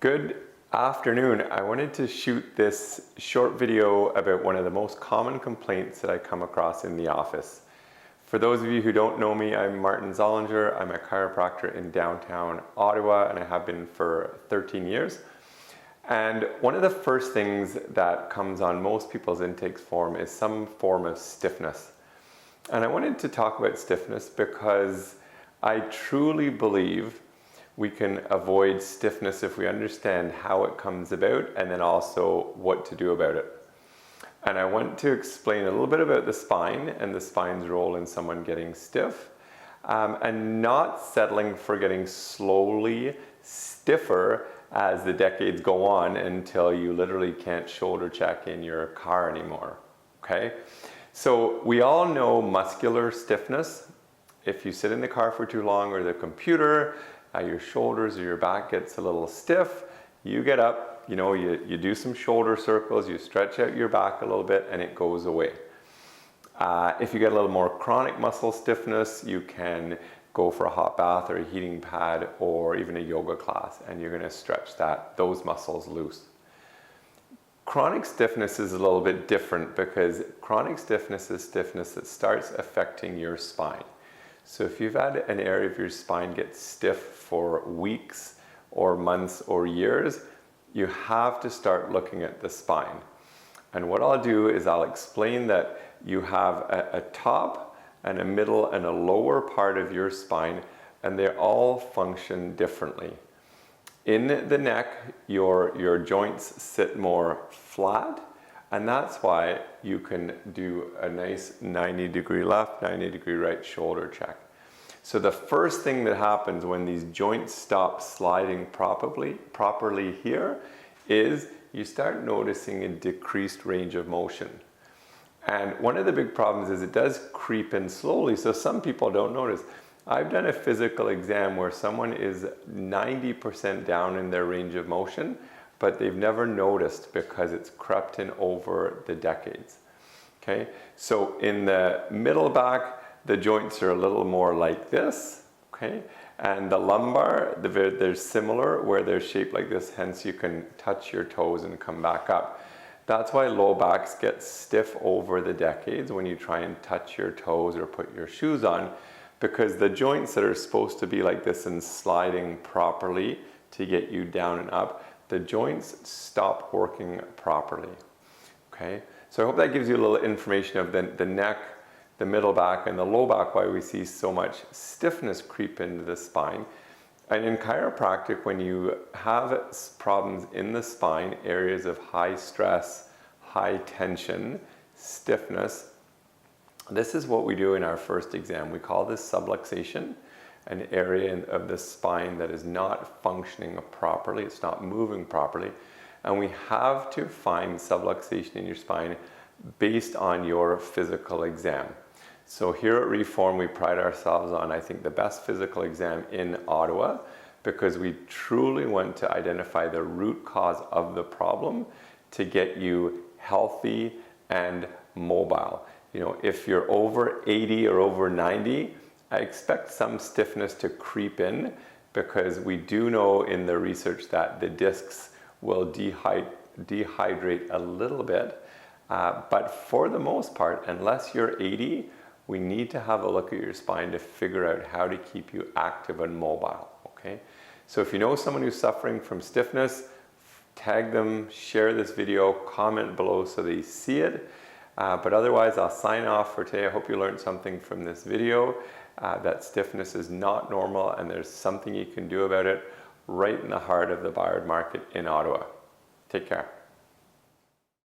Good afternoon. I wanted to shoot this short video about one of the most common complaints that I come across in the office. For those of you who don't know me, I'm Martin Zollinger. I'm a chiropractor in downtown Ottawa, and I have been for 13 years. And one of the first things that comes on most people's intake form is some form of stiffness. And I wanted to talk about stiffness because I truly believe we can avoid stiffness if we understand how it comes about and then also what to do about it. And I want to explain a little bit about the spine and the spine's role in someone getting stiff, and not settling for getting slowly stiffer as the decades go on until you literally can't shoulder check in your car anymore, okay? So we all know muscular stiffness. If you sit in the car for too long or the computer, your shoulders or your back gets a little stiff, you get up, you do some shoulder circles, you stretch out your back a little bit and it goes away. If you get a little more chronic muscle stiffness, you can go for a hot bath or a heating pad or even a yoga class, and you're going to stretch those muscles loose. Chronic stiffness is a little bit different because chronic stiffness is stiffness that starts affecting your spine. So if you've had an area of your spine get stiff for weeks or months or years, you have to start looking at the spine. And what I'll do is I'll explain that you have a top and a middle and a lower part of your spine, and they all function differently. In the neck, your joints sit more flat, and that's why you can do a nice 90-degree left, 90-degree right shoulder check. So the first thing that happens when these joints stop sliding properly here is you start noticing a decreased range of motion. And one of the big problems is it does creep in slowly, so some people don't notice. I've done a physical exam where someone is 90% down in their range of motion, but they've never noticed because it's crept in over the decades. Okay, so in the middle back, the joints are a little more like this, okay, and the lumbar, they're similar where they're shaped like this, hence you can touch your toes and come back up. That's why low backs get stiff over the decades when you try and touch your toes or put your shoes on, because the joints that are supposed to be like this and sliding properly to get you down and up, the joints stop working properly, okay? So I hope that gives you a little information of the neck, the middle back, and the low back, why we see so much stiffness creep into the spine. And in chiropractic, when you have problems in the spine, areas of high stress, high tension, stiffness, this is what we do in our first exam. We call this subluxation, an area of the spine that is not functioning properly, it's not moving properly. And we have to find subluxation in your spine based on your physical exam. So here at Reform, we pride ourselves on, I think, the best physical exam in Ottawa, because we truly want to identify the root cause of the problem to get you healthy and mobile. If you're over 80 or over 90, I expect some stiffness to creep in, because we do know in the research that the discs will dehydrate a little bit. But for the most part, unless you're 80, we need to have a look at your spine to figure out how to keep you active and mobile, okay? So if you know someone who's suffering from stiffness, tag them, share this video, comment below so they see it. But otherwise, I'll sign off for today. I hope you learned something from this video, that stiffness is not normal and there's something you can do about it right in the heart of the Bayard market in Ottawa. Take care.